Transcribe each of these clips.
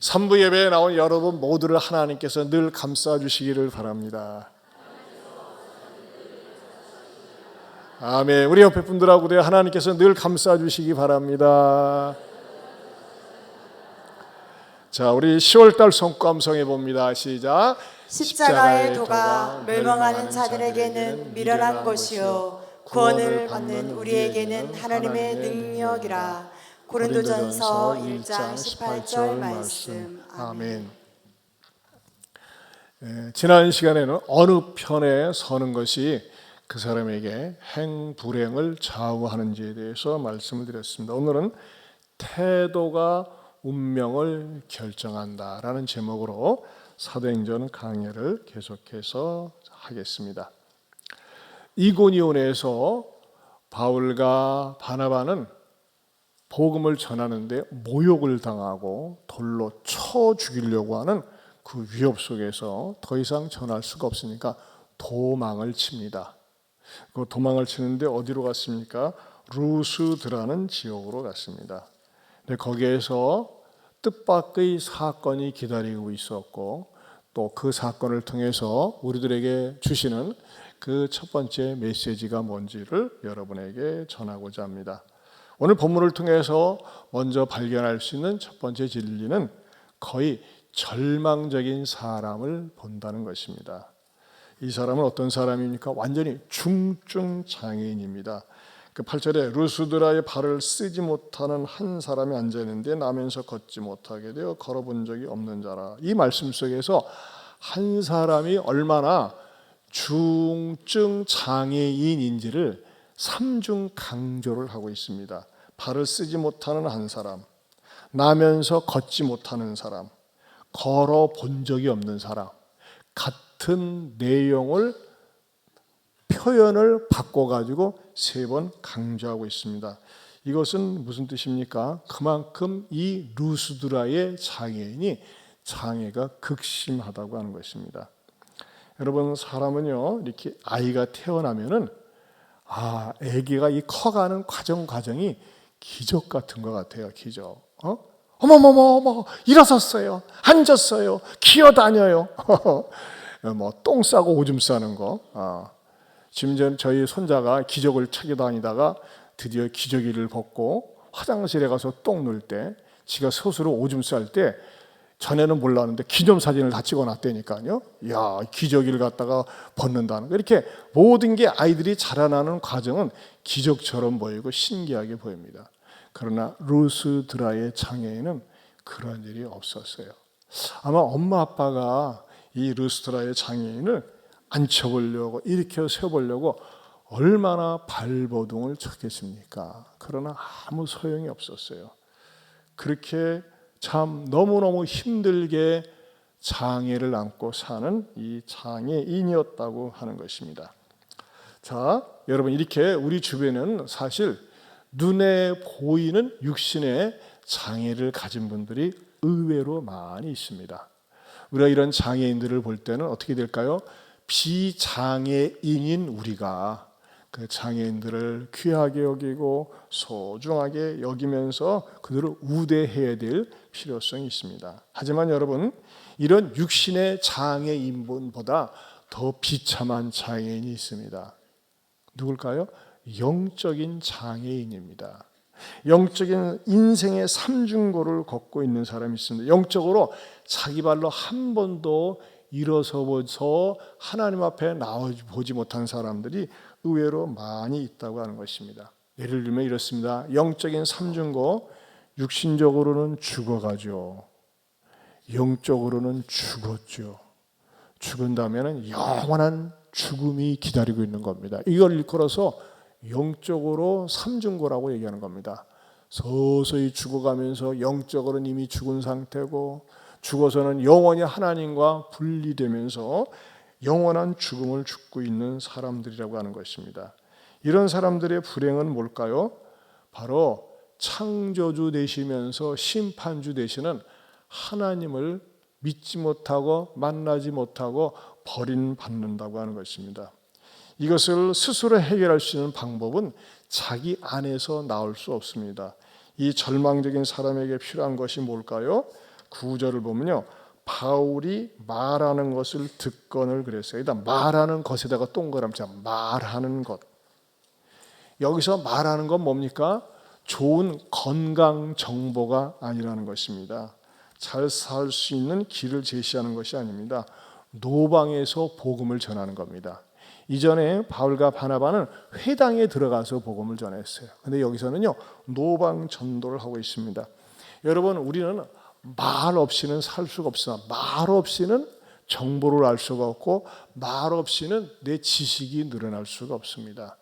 3부 예배에 나온 여러분 모두를 하나님께서 늘 감싸 주시기를 바랍니다. 아멘. 우리 옆에 분들하고도 하나님께서 늘 감싸 주시기 바랍니다. 자, 우리 10월달 성감성해 봅니다. 시작. 십자가의 도가 멸망하는 자들에게는 미련한 것이요 구원을 받는 우리에게는 하나님의 능력이라. 고린도전서 1장 18절 말씀. 아멘. 지난 시간에는 어느 편에 서는 것이 그 사람에게 행불행을 좌우하는지에 대해서 말씀을 드렸습니다. 오늘은 태도가 운명을 결정한다라는 제목으로 사도행전 강해를 계속해서 하겠습니다. 이고니온에서 바울과 바나바는 복음을 전하는데 모욕을 당하고 돌로 쳐 죽이려고 하는 그 위협 속에서 더 이상 전할 수가 없으니까 도망을 칩니다. 그 도망을 치는데 어디로 갔습니까? 루스드라는 지역으로 갔습니다. 근데 거기에서 뜻밖의 사건이 기다리고 있었고 또 그 사건을 통해서 우리들에게 주시는 그 첫 번째 메시지가 뭔지를 여러분에게 전하고자 합니다. 오늘 본문을 통해서 먼저 발견할 수 있는 첫 번째 진리는 거의 절망적인 사람을 본다는 것입니다. 이 사람은 어떤 사람입니까? 완전히 중증 장애인입니다. 그 8절에 루스드라의 발을 쓰지 못하는 한 사람이 앉아있는데 나면서 걷지 못하게 되어 걸어본 적이 없는 자라. 이 말씀 속에서 한 사람이 얼마나 중증 장애인인지를 3중 강조를 하고 있습니다. 발을 쓰지 못하는 한 사람, 나면서 걷지 못하는 사람, 걸어본 적이 없는 사람, 같은 내용을 표현을 바꿔가지고 3번 강조하고 있습니다. 이것은 무슨 뜻입니까? 그만큼 이 루스드라의 장애인이 장애가 극심하다고 하는 것입니다. 여러분, 사람은요 이렇게 아이가 태어나면은 아기가 이 커가는 과정이 기적 같은 것 같아요. 기적. 어머머머 일어섰어요, 앉았어요, 기어다녀요. 뭐 똥 싸고 오줌 싸는 거. 지금 저희 손자가 기저귀를 차고 다니다가 드디어 기저귀를 벗고 화장실에 가서 똥 넣을 때 지가 스스로 오줌 쌀 때 전에는 몰랐는데 기념사진을 다 찍어놨다니까요. 야, 기저귀를 갖다가 벗는다는 거. 이렇게 모든 게 아이들이 자라나는 과정은 기적처럼 보이고 신기하게 보입니다. 그러나 루스드라의 장애인은 그런 일이 없었어요. 아마 엄마 아빠가 이 루스드라의 장애인을 앉혀보려고 일으켜 세워보려고 얼마나 발버둥을 쳤겠습니까? 그러나 아무 소용이 없었어요. 그렇게 참 너무너무 힘들게 장애를 안고 사는 이 장애인이었다고 하는 것입니다. 자, 여러분, 이렇게 우리 주변에는 사실 눈에 보이는 육신의 장애를 가진 분들이 의외로 많이 있습니다. 우리가 이런 장애인들을 볼 때는 어떻게 될까요? 비장애인인 우리가 그 장애인들을 귀하게 여기고 소중하게 여기면서 그들을 우대해야 될 필요성이 있습니다. 하지만 여러분, 이런 육신의 장애인보다 더 비참한 장애인이 있습니다. 누굴까요? 영적인 장애인입니다. 영적인 인생의 삼중고를 걷고 있는 사람이 있습니다. 영적으로 자기 발로 한 번도 일어서서 하나님 앞에 나와보지 못한 사람들이 의외로 많이 있다고 하는 것입니다. 예를 들면 이렇습니다. 영적인 삼중고, 육신적으로는 죽어가죠. 영적으로는 죽었죠. 죽은 다음에는 영원한 죽음이 기다리고 있는 겁니다. 이걸 일컬어서 영적으로 삼중고라고 얘기하는 겁니다. 서서히 죽어가면서 영적으로는 이미 죽은 상태고 죽어서는 영원히 하나님과 분리되면서 영원한 죽음을 죽고 있는 사람들이라고 하는 것입니다. 이런 사람들의 불행은 뭘까요? 바로 창조주 되시면서 심판주 되시는 하나님을 믿지 못하고 만나지 못하고 버림받는다고 하는 것입니다. 이것을 스스로 해결할 수 있는 방법은 자기 안에서 나올 수 없습니다. 이 절망적인 사람에게 필요한 것이 뭘까요? 9절을 보면요, 바울이 말하는 것을 듣거늘 그랬어요. 일단 말하는 것에다가 동그라미 말하는 것. 여기서 말하는 건 뭡니까? 좋은 건강 정보가 아니라는 것입니다. 잘 살 수 있는 길을 제시하는 것이 아닙니다. 노방에서 복음을 전하는 겁니다. 이전에 바울과 바나바는 회당에 들어가서 복음을 전했어요. 근데 여기서는요, 노방 전도를 하고 있습니다. 여러분, 우리는 말 없이는 살 수가 없어요. 말 없이는 정보를 알 수가 없고, 말 없이는 내 지식이 늘어날 수가 없습니다.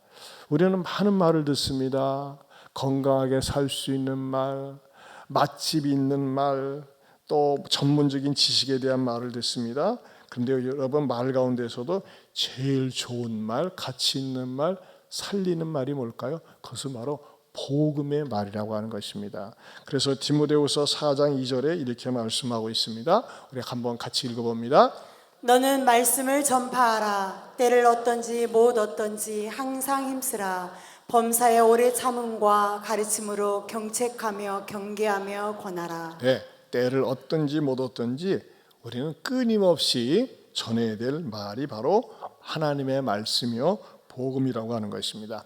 우리는 많은 말을 듣습니다. 건강하게 살 수 있는 말, 맛집이 있는 말, 또 전문적인 지식에 대한 말을 듣습니다. 그런데 여러분, 말 가운데서도 제일 좋은 말, 가치 있는 말, 살리는 말이 뭘까요? 그것은 바로 복음의 말이라고 하는 것입니다. 그래서 디모데후서 4장 2절에 이렇게 말씀하고 있습니다. 우리 한번 같이 읽어봅니다. 너는 말씀을 전파하라. 때를 얻든지 못 얻든지 항상 힘쓰라. 범사에 오래 참음과 가르침으로 경책하며 경계하며 권하라. 네, 때를 얻든지 못 얻든지 우리는 끊임없이 전해야 될 말이 바로 하나님의 말씀이요 복음이라고 하는 것입니다.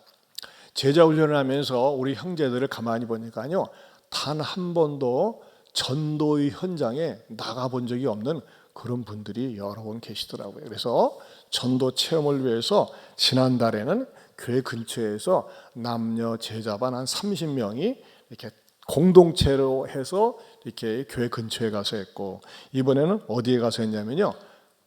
제자 훈련을 하면서 우리 형제들을 가만히 보니까요, 단 한 번도 전도의 현장에 나가본 적이 없는 그런 분들이 여러 분 계시더라고요. 그래서 전도 체험을 위해서 지난달에는 교회 근처에서 남녀 제자반 한 30명이 이렇게 공동체로 해서 이렇게 교회 근처에 가서 했고, 이번에는 어디에 가서 했냐면요,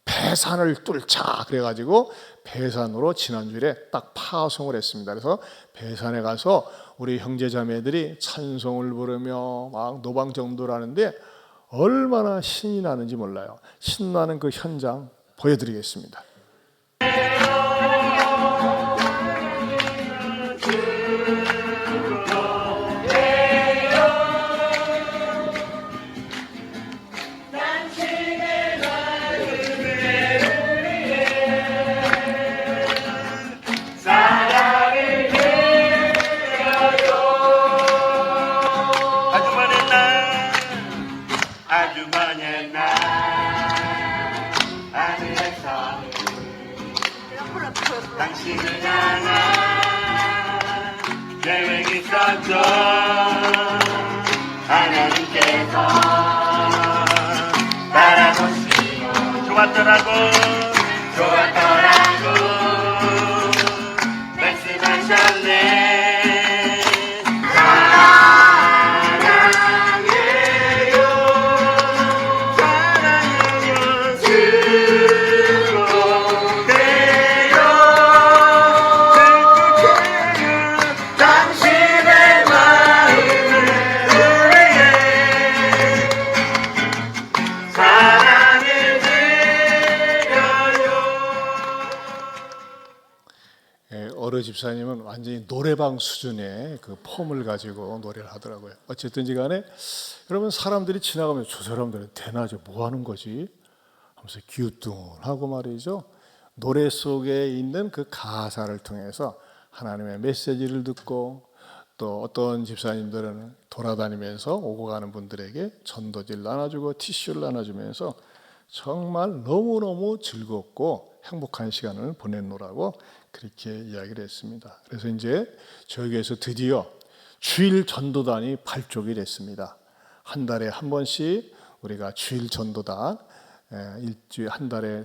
배산을 뚫자 그래가지고 배산으로 지난주에 딱 파송을 했습니다. 그래서 배산에 가서 우리 형제자매들이 찬송을 부르며 막 노방전도를 하는데 얼마나 신이 나는지 몰라요. 신나는 그 현장 보여드리겠습니다. 당신을 향한 계획이 있었죠. 하나님께서 따라보시고 좋았더라고 말씀하셨네. 어느 집사님은 완전히 노래방 수준의 그 폼을 가지고 노래를 하더라고요. 어쨌든지 간에 여러분, 사람들이 지나가면 저 사람들은 대낮에 뭐 하는 거지? 하면서 기우뚱하고 말이죠. 노래 속에 있는 그 가사를 통해서 하나님의 메시지를 듣고, 또 어떤 집사님들은 돌아다니면서 오고 가는 분들에게 전도지를 나눠주고 티슈를 나눠주면서 정말 너무너무 즐겁고 행복한 시간을 보내노라고 그렇게 이야기를 했습니다. 그래서 이제 저희 교회에서 드디어 주일 전도단이 발족이 됐습니다. 한 달에 한 번씩 우리가 주일 전도단, 일주일 한 달에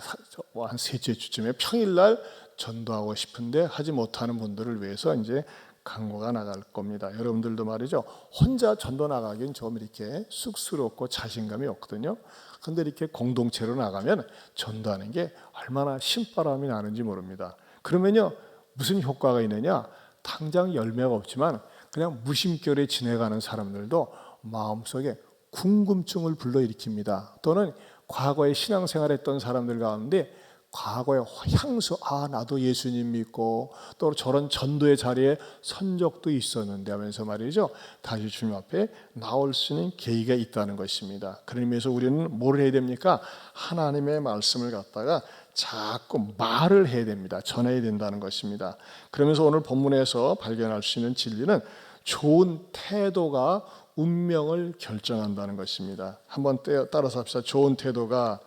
한 셋째 주쯤에 평일날 전도하고 싶은데 하지 못하는 분들을 위해서 이제 강구가 나갈 겁니다. 여러분들도 말이죠, 혼자 전도 나가기엔 좀 이렇게 쑥스럽고 자신감이 없거든요. 그런데 이렇게 공동체로 나가면 전도하는 게 얼마나 신바람이 나는지 모릅니다. 그러면요, 무슨 효과가 있느냐? 당장 열매가 없지만 그냥 무심결에 지내가는 사람들도 마음속에 궁금증을 불러일으킵니다. 또는 과거에 신앙생활했던 사람들 가운데 과거의 향수, 나도 예수님 믿고 또 저런 전도의 자리에 선 적도 있었는데 하면서 말이죠, 다시 주님 앞에 나올 수 있는 계기가 있다는 것입니다. 그런 의미에서 우리는 뭘 해야 됩니까? 하나님의 말씀을 갖다가 자꾸 말을 해야 됩니다. 전해야 된다는 것입니다. 그러면서 오늘 본문에서 발견할 수 있는 진리는 좋은 태도가 운명을 결정한다는 것입니다. 한번 따라서 합시다. 좋은 태도가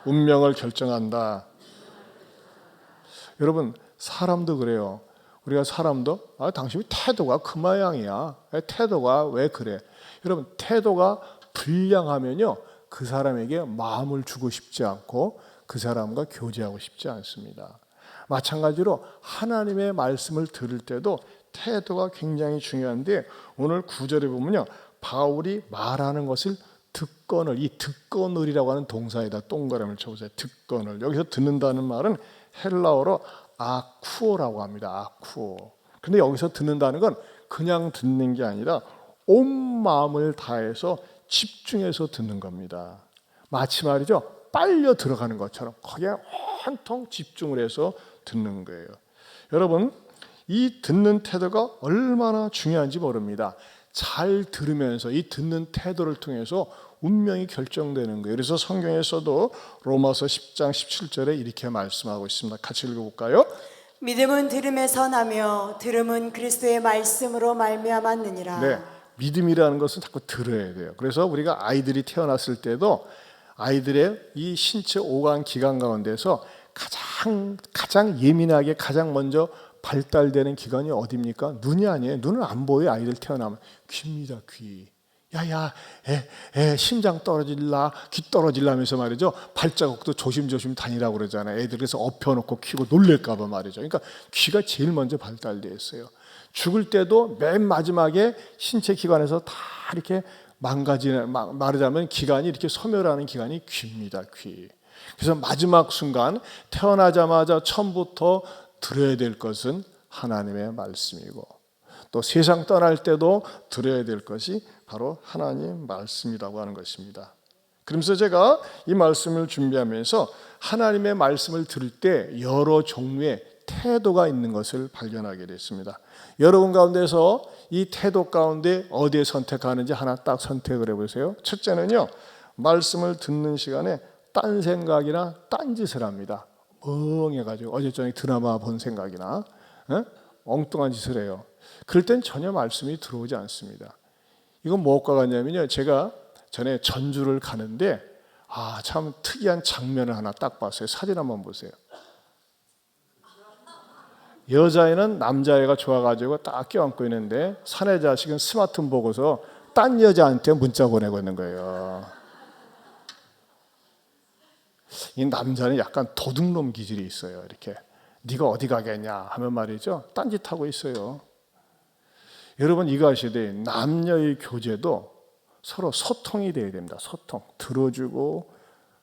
운명을 결정한다. 여러분, 사람도 그래요. 우리가 사람도 당신이 태도가 그 모양이야. 태도가 왜 그래? 여러분, 태도가 불량하면요, 그 사람에게 마음을 주고 싶지 않고 그 사람과 교제하고 싶지 않습니다. 마찬가지로 하나님의 말씀을 들을 때도 태도가 굉장히 중요한데, 오늘 9절에 보면요, 바울이 말하는 것을 듣거늘, 이 듣거늘이라고 하는 동사에다 동그라미를 쳐보세요. 듣거늘. 여기서 듣는다는 말은 헬라어로 아쿠오라고 합니다. 아쿠오. 근데 여기서 듣는다는 건 그냥 듣는 게 아니라 온 마음을 다해서 집중해서 듣는 겁니다. 마치 말이죠, 빨려 들어가는 것처럼 거기에 온통 집중을 해서 듣는 거예요. 여러분, 이 듣는 태도가 얼마나 중요한지 모릅니다. 잘 들으면서 이 듣는 태도를 통해서 운명이 결정되는 거예요. 그래서 성경에서도 로마서 10장 17절에 이렇게 말씀하고 있습니다. 같이 읽어볼까요? 믿음은 들음에서 나며 들음은 그리스도의 말씀으로 말미암았느니라. 네, 믿음이라는 것은 자꾸 들어야 돼요. 그래서 우리가 아이들이 태어났을 때도 아이들의 이 신체 오감 기관 가운데서 가장 예민하게 가장 먼저 발달되는 기관이 어디입니까? 눈이 아니에요. 눈은 안 보여요. 아이들 태어나면. 귀입니다. 귀. 야야, 심장 떨어질라, 귀 떨어질라면서 말이죠. 발자국도 조심조심 다니라고 그러잖아요. 애들 그래서 엎혀놓고 키고 놀랄까 봐 말이죠. 그러니까 귀가 제일 먼저 발달되어 있어요. 죽을 때도 맨 마지막에 신체 기관에서 다 이렇게 말하자면 기관이 이렇게 소멸하는 기관이 귀입니다. 귀. 그래서 마지막 순간 태어나자마자 처음부터 들어야 될 것은 하나님의 말씀이고, 또 세상 떠날 때도 들어야 될 것이 바로 하나님 말씀이라고 하는 것입니다. 그러면서 제가 이 말씀을 준비하면서 하나님의 말씀을 들을 때 여러 종류의 태도가 있는 것을 발견하게 됐습니다. 여러분 가운데서 이 태도 가운데 어디에 선택하는지 하나 딱 선택을 해보세요. 첫째는요, 말씀을 듣는 시간에 딴 생각이나 딴 짓을 합니다. 멍해가지고 어제 저녁에 드라마 본 생각이나 엉뚱한 짓을 해요. 그럴 땐 전혀 말씀이 들어오지 않습니다. 이건 무엇과 같냐면요, 제가 전에 전주를 가는데 참 특이한 장면을 하나 딱 봤어요. 사진 한번 보세요. 여자애는 남자애가 좋아가지고 딱 껴안고 있는데 사내 자식은 스마트폰 보고서 딴 여자한테 문자 보내고 있는 거예요. 이 남자는 약간 도둑놈 기질이 있어요. 이렇게 네가 어디 가겠냐 하면 말이죠, 딴짓하고 있어요. 여러분, 이거 아셔야 돼요. 남녀의 교제도 서로 소통이 돼야 됩니다. 소통. 들어주고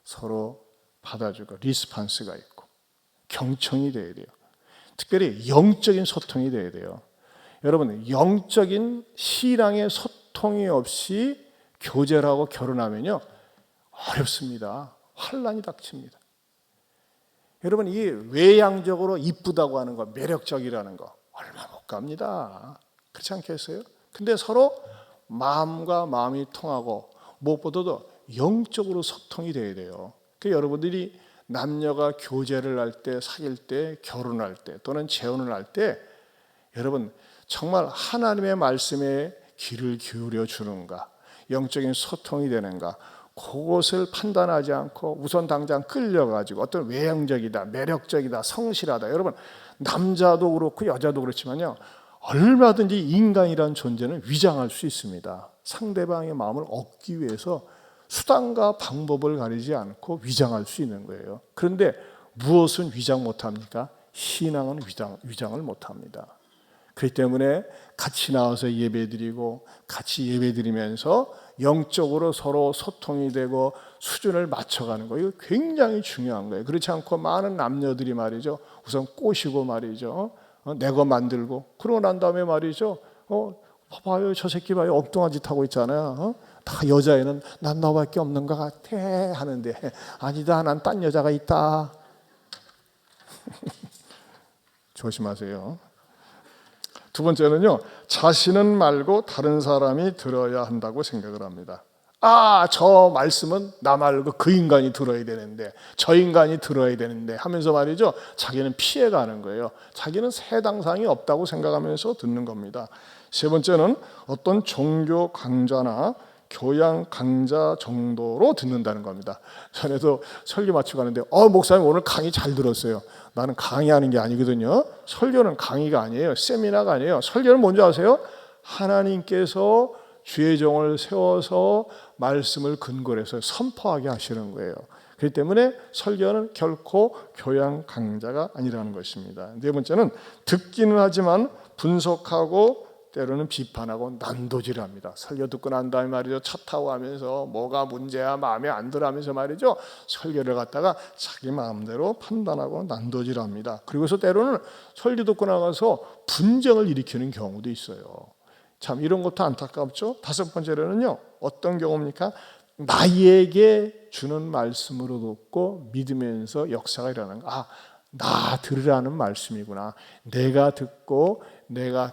서로 받아주고 리스판스가 있고 경청이 돼야 돼요. 특별히 영적인 소통이 돼야 돼요. 여러분, 영적인 신앙의 소통이 없이 교제를 하고 결혼하면요, 어렵습니다. 환란이 닥칩니다. 여러분, 이 외향적으로 이쁘다고 하는 거, 매력적이라는 거 얼마 못 갑니다. 그렇지 않겠어요? 근데 서로 마음과 마음이 통하고 무엇보다도 영적으로 소통이 돼야 돼요. 그러니까 여러분들이 남녀가 교제를 할 때, 사귈 때, 결혼할 때 또는 재혼을 할 때 여러분 정말 하나님의 말씀에 귀를 기울여 주는가, 영적인 소통이 되는가, 그것을 판단하지 않고 우선 당장 끌려가지고 어떤 외향적이다, 매력적이다, 성실하다. 여러분, 남자도 그렇고 여자도 그렇지만요, 얼마든지 인간이라는 존재는 위장할 수 있습니다. 상대방의 마음을 얻기 위해서 수단과 방법을 가리지 않고 위장할 수 있는 거예요. 그런데 무엇은 위장 못합니까? 신앙은 위장을 못합니다. 그렇기 때문에 같이 나와서 예배드리고 같이 예배드리면서 영적으로 서로 소통이 되고 수준을 맞춰가는 거, 이거 굉장히 중요한 거예요. 그렇지 않고 많은 남녀들이 말이죠, 우선 꼬시고 말이죠, 내 거 만들고 그러고 난 다음에 말이죠, 봐봐요, 저 새끼 봐요, 엉뚱한 짓 하고 있잖아요. 다 여자애는 난 너밖에 없는 것 같아 하는데 아니다, 난 딴 여자가 있다. 조심하세요. 두 번째는요, 자신은 말고 다른 사람이 들어야 한다고 생각을 합니다. 저 말씀은 나 말고 그 인간이 들어야 되는데, 저 인간이 들어야 되는데 하면서 말이죠, 자기는 피해가는 거예요. 자기는 해당사항이 없다고 생각하면서 듣는 겁니다. 세 번째는 어떤 종교 강좌나 교양 강좌 정도로 듣는다는 겁니다. 전에도 설교 마치고 가는데 목사님 오늘 강의 잘 들었어요. 나는 강의하는 게 아니거든요. 설교는 강의가 아니에요. 세미나가 아니에요. 설교는 뭔지 아세요? 하나님께서 주의 종을 세워서 말씀을 근거로 해서 선포하게 하시는 거예요. 그렇기 때문에 설교는 결코 교양 강좌가 아니라는 것입니다. 네 번째는 듣기는 하지만 분석하고 때로는 비판하고 난도질합니다. 설교 듣고 난 다음에 말이죠, 차 타고 가면서 뭐가 문제야 마음에 안 들어 하면서 말이죠, 설교를 갖다가 자기 마음대로 판단하고 난도질합니다. 그리고서 때로는 설교 듣고 나가서 분쟁을 일으키는 경우도 있어요. 참 이런 것도 안타깝죠. 다섯 번째로는요, 어떤 경우입니까? 나에게 주는 말씀으로 듣고 믿으면서 역사가 일어나는 거. 나 들으라는 말씀이구나. 내가 듣고 내가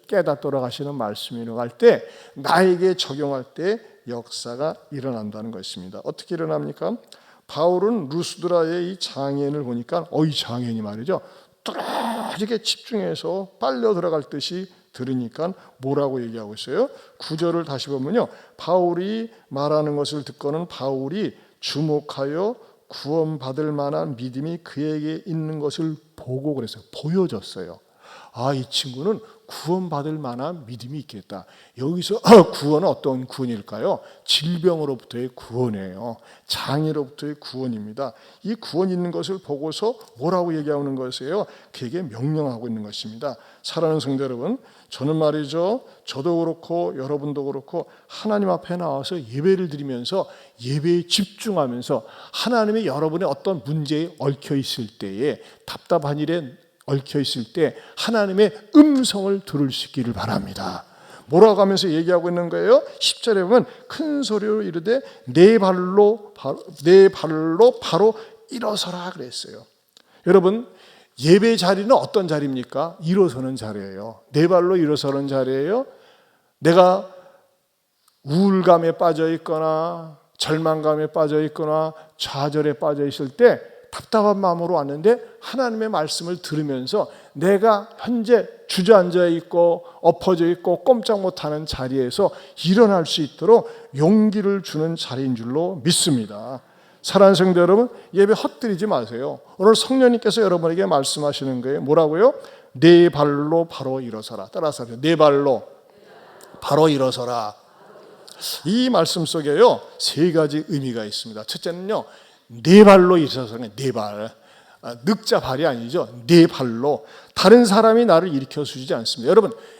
깨닫도록 하시는 말씀이라고 할 때 나에게 적용할 때 역사가 일어난다는 것입니다. 어떻게 일어납니까? 바울은 루스드라의 이 장애인을 보니까 이 장애인이 말이죠, 뚜렷하게 집중해서 빨려 들어갈 듯이 들으니까 뭐라고 얘기하고 있어요? 9절을 다시 보면요, 바울이 말하는 것을 듣고는 바울이 주목하여 구원받을 만한 믿음이 그에게 있는 것을 보고 그랬어요. 보여줬어요. 이 친구는 구원받을 만한 믿음이 있겠다. 여기서 구원은 어떤 구원일까요? 질병으로부터의 구원이에요. 장애로부터의 구원입니다. 이 구원 있는 것을 보고서 뭐라고 얘기하는 것이에요? 그에게 명령하고 있는 것입니다. 사랑하는 성도 여러분, 저는 말이죠, 저도 그렇고 여러분도 그렇고 하나님 앞에 나와서 예배를 드리면서 예배에 집중하면서 하나님이 여러분의 어떤 문제에 얽혀 있을 때에, 답답한 일에 얽혀 있을 때 하나님의 음성을 들을 수 있기를 바랍니다. 뭐라고 하면서 얘기하고 있는 거예요? 10절에 보면 큰 소리로 이르되 내 발로 바로 일어서라 그랬어요. 여러분, 예배 자리는 어떤 자리입니까? 일어서는 자리예요. 내 발로 일어서는 자리예요. 내가 우울감에 빠져 있거나 절망감에 빠져 있거나 좌절에 빠져 있을 때 답답한 마음으로 왔는데 하나님의 말씀을 들으면서 내가 현재 주저앉아 있고 엎어져 있고 꼼짝 못하는 자리에서 일어날 수 있도록 용기를 주는 자리인 줄로 믿습니다. 사랑하는 성도 여러분, 예배 헛들이지 마세요. 오늘 성령님께서 여러분에게 말씀하시는 거예요. 뭐라고요? 내 발로 바로 일어서라. 따라서 하세요. 내 발로 바로 일어서라. 이 말씀 속에요, 세 가지 의미가 있습니다. 첫째는요, 네 발로 일어서는 네 발. 늑자 발이 아니죠. 네 발로. 다른 사람이 나를 일으켜 주지 않습니다.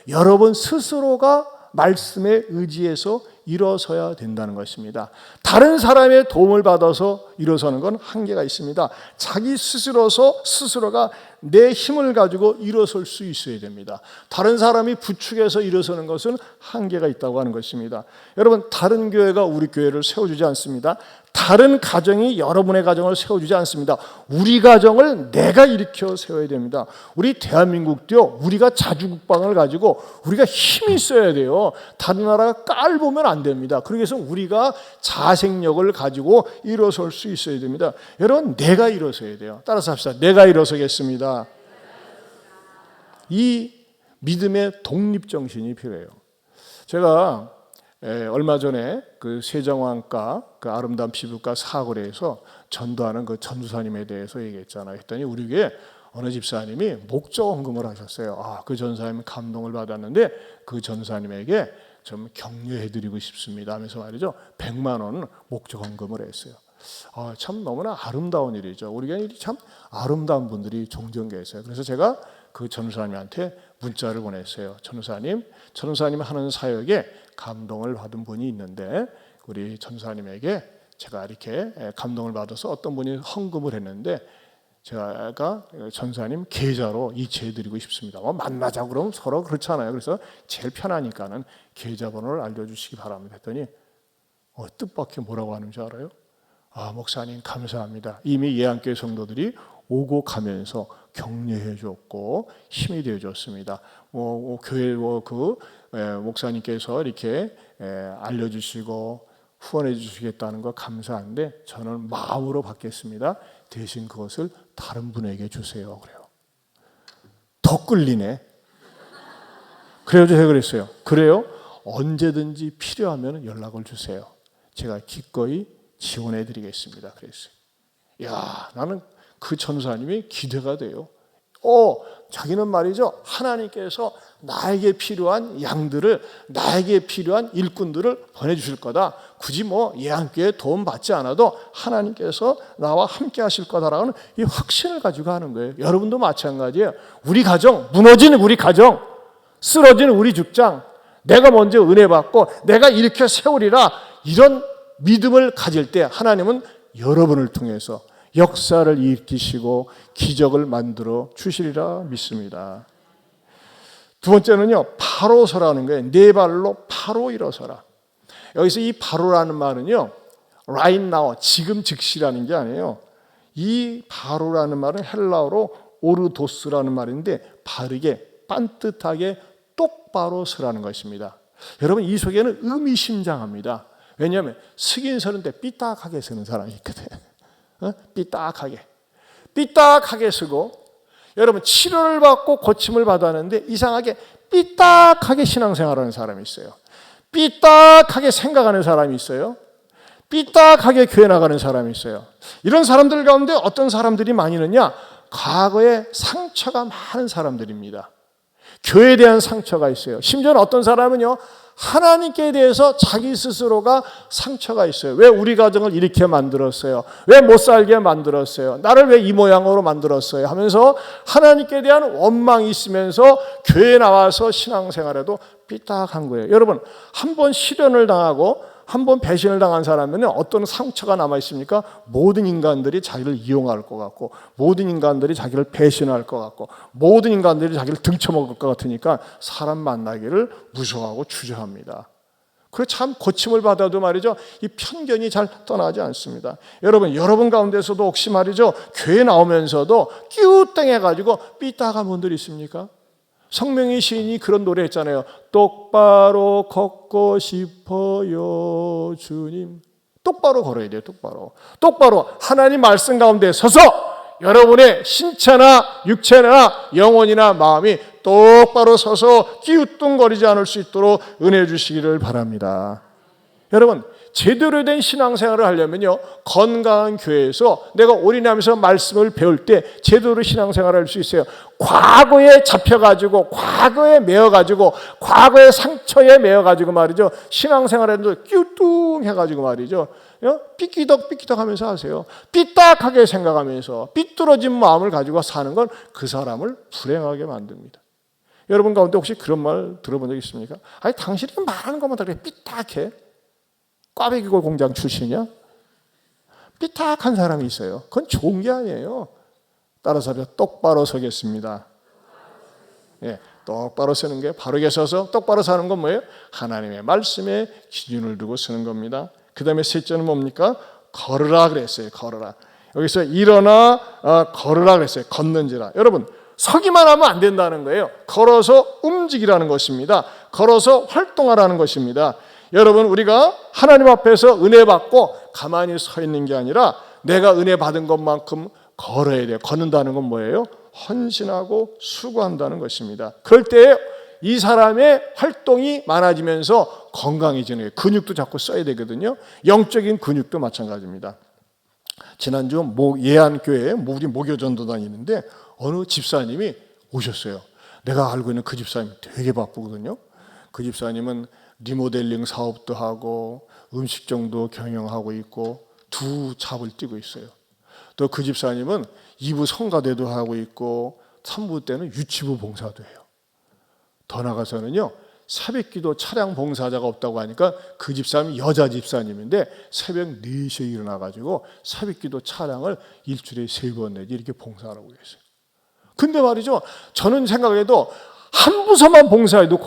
여러분 스스로가 말씀에 의지해서 일어서야 된다는 것입니다. 다른 사람의 도움을 받아서 일어서는 건 한계가 있습니다. 자기 스스로가 내 힘을 가지고 일어설 수 있어야 됩니다. 다른 사람이 부축해서 일어서는 것은 한계가 있다고 하는 것입니다. 여러분, 다른 교회가 우리 교회를 세워주지 않습니다. 다른 가정이 여러분의 가정을 세워주지 않습니다. 우리 가정을 내가 일으켜 세워야 됩니다. 우리 대한민국도요, 우리가 자주국방을 가지고 우리가 힘이 있어야 돼요. 다른 나라가 깔보면 안 됩니다. 그래서 우리가 자생력을 가지고 일어설 수 있어야 됩니다. 여러분, 내가 일어서야 돼요. 따라서 합시다. 내가 일어서겠습니다. 이 믿음의 독립정신이 필요해요. 제가 얼마 전에 그 세정왕과 그 아름다운 피부과 사거리에서 전도하는 그 전도사님에 대해서 얘기했잖아요. 했더니 우리 교회 어느 집사님이 목적 헌금을 하셨어요. 그 전사님은 감동을 받았는데 그 전사님에게 좀 격려해드리고 싶습니다 하면서 말이죠, 100만 원 목적 헌금을 했어요. 참 너무나 아름다운 일이죠. 우리 교회는 참 아름다운 분들이 종종 계세요. 그래서 제가 그 전도사님한테 문자를 보냈어요. 전도사님 하는 사역에 감동을 받은 분이 있는데 우리 전도사님에게 제가 이렇게 감동을 받아서 어떤 분이 헌금을 했는데 제가 전도사님 계좌로 이체해드리고 싶습니다. 만나자고 그러면 서로 그렇잖아요. 그래서 제일 편하니까는 계좌번호를 알려주시기 바랍니다 했더니 뜻밖의 뭐라고 하는 줄 알아요? 목사님 감사합니다. 이미 예안교회 성도들이 오고 가면서 격려해 줬고 힘이 되어 줬습니다. 교회 목사님께서 이렇게 알려주시고 후원해 주시겠다는 거 감사한데 저는 마음으로 받겠습니다. 대신 그것을 다른 분에게 주세요. 그래요. 더 끌리네. 그래서 제가 그랬어요. 그래요? 언제든지 필요하면 연락을 주세요. 제가 기꺼이 지원해 드리겠습니다. 그랬어요. 야, 나는 그 전사님이 기대가 돼요. 자기는 말이죠, 하나님께서 나에게 필요한 양들을, 나에게 필요한 일꾼들을 보내주실 거다. 굳이 뭐 예한교회 도움 받지 않아도 하나님께서 나와 함께 하실 거다라는 이 확신을 가지고 하는 거예요. 여러분도 마찬가지예요. 우리 가정, 무너진 우리 가정, 쓰러진 우리 직장, 내가 먼저 은혜 받고 내가 일으켜 세우리라, 이런 믿음을 가질 때 하나님은 여러분을 통해서 역사를 일으키시고 기적을 만들어 주시리라 믿습니다. 두 번째는요, 바로 서라는 거예요. 네 발로 바로 일어서라. 여기서 이 바로라는 말은요, right now, 지금 즉시라는 게 아니에요. 이 바로라는 말은 헬라어로 오르도스라는 말인데 바르게, 반듯하게 똑바로 서라는 것입니다. 여러분, 이 속에는 의미심장합니다. 왜냐하면 서긴 서는데 삐딱하게 서는 사람이 있거든. 삐딱하게 서고, 여러분 치료를 받고 고침을 받았는데 이상하게 삐딱하게 신앙생활하는 사람이 있어요. 삐딱하게 생각하는 사람이 있어요. 삐딱하게 교회 나가는 사람이 있어요. 이런 사람들 가운데 어떤 사람들이 많이 있느냐? 과거에 상처가 많은 사람들입니다. 교회에 대한 상처가 있어요. 심지어는 어떤 사람은요, 하나님께 대해서 자기 스스로가 상처가 있어요. 왜 우리 가정을 이렇게 만들었어요? 왜 못 살게 만들었어요? 나를 왜 이 모양으로 만들었어요? 하면서 하나님께 대한 원망이 있으면서 교회에 나와서 신앙생활에도 삐딱한 거예요. 여러분, 한 번 시련을 당하고 한 번 배신을 당한 사람은 어떤 상처가 남아있습니까? 모든 인간들이 자기를 이용할 것 같고, 모든 인간들이 자기를 배신할 것 같고, 모든 인간들이 자기를 등쳐먹을 것 같으니까 사람 만나기를 무서워하고 주저합니다. 그래, 참 고침을 받아도 말이죠, 이 편견이 잘 떠나지 않습니다. 여러분 가운데서도 혹시 말이죠, 교회 나오면서도 끼우땡해가지고 삐딱한 분들 있습니까? 성명희 시인이 그런 노래 했잖아요. 똑바로 걷고 싶어요, 주님. 똑바로 걸어야 돼요, 똑바로 하나님 말씀 가운데 서서 여러분의 신체나 육체나 영혼이나 마음이 똑바로 서서 기우뚱거리지 않을 수 있도록 은혜 주시기를 바랍니다. 여러분, 제대로 된 신앙생활을 하려면요, 건강한 교회에서 내가 올인하면서 말씀을 배울 때 제대로 신앙생활을 할 수 있어요. 과거에 잡혀가지고, 과거에 매어가지고, 과거의 상처에 매어가지고 말이죠, 신앙생활에도 끼우뚱해가지고 말이죠, 삐끼덕 하면서 하세요. 삐딱하게 생각하면서 삐뚤어진 마음을 가지고 사는 건 그 사람을 불행하게 만듭니다. 여러분 가운데 혹시 그런 말 들어본 적 있습니까? 아니, 당신이 말하는 것만 다 그래 삐딱해? 꽈배기골 공장 출신이야? 삐딱한 사람이 있어요. 그건 좋은 게 아니에요. 따라서 똑바로 서겠습니다. 예, 똑바로 서는 게, 바르게 서서 똑바로 사는 건 뭐예요? 하나님의 말씀에 기준을 두고 서는 겁니다. 그 다음에 셋째는 뭡니까? 걸으라 그랬어요. 걸으라. 여기서 일어나 걸으라 그랬어요. 걷는지라. 여러분, 서기만 하면 안 된다는 거예요. 걸어서 움직이라는 것입니다. 걸어서 활동하라는 것입니다. 여러분, 우리가 하나님 앞에서 은혜 받고 가만히 서 있는 게 아니라 내가 은혜 받은 것만큼 걸어야 돼요. 걷는다는 건 뭐예요? 헌신하고 수고한다는 것입니다. 그럴 때 이 사람의 활동이 많아지면서 건강해지는 거예요. 근육도 자꾸 써야 되거든요. 영적인 근육도 마찬가지입니다. 지난주 예안교회에 우리 목요전도 다니는데 어느 집사님이 오셨어요. 내가 알고 있는 그 집사님 되게 바쁘거든요. 그 집사님은 리모델링 사업도 하고 음식점도 경영하고 있고 두 잡을 뛰고 있어요. 또 그 집사님은 2부 성가대도 하고 있고 3부 때는 유치부 봉사도 해요. 더 나가서는요, 새벽기도 차량 봉사자가 없다고 하니까 그 집사님이 여자 집사님인데 새벽 4시에 일어나가지고 새벽기도 차량을 일주일에 3번 내지 이렇게 봉사하고 계세요. 근데 말이죠, 저는 생각해도 한 부서만 봉사해도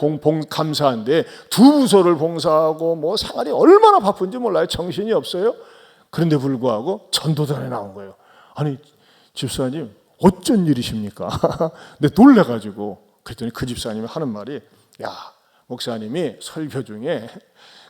감사한데 두 부서를 봉사하고 뭐 생활이 얼마나 바쁜지 몰라요. 정신이 없어요. 그런데 불구하고 전도단에 나온 거예요. 아니, 집사님 어쩐 일이십니까? 근데 놀래가지고 그랬더니 그 집사님이 하는 말이, 야, 목사님이 설교 중에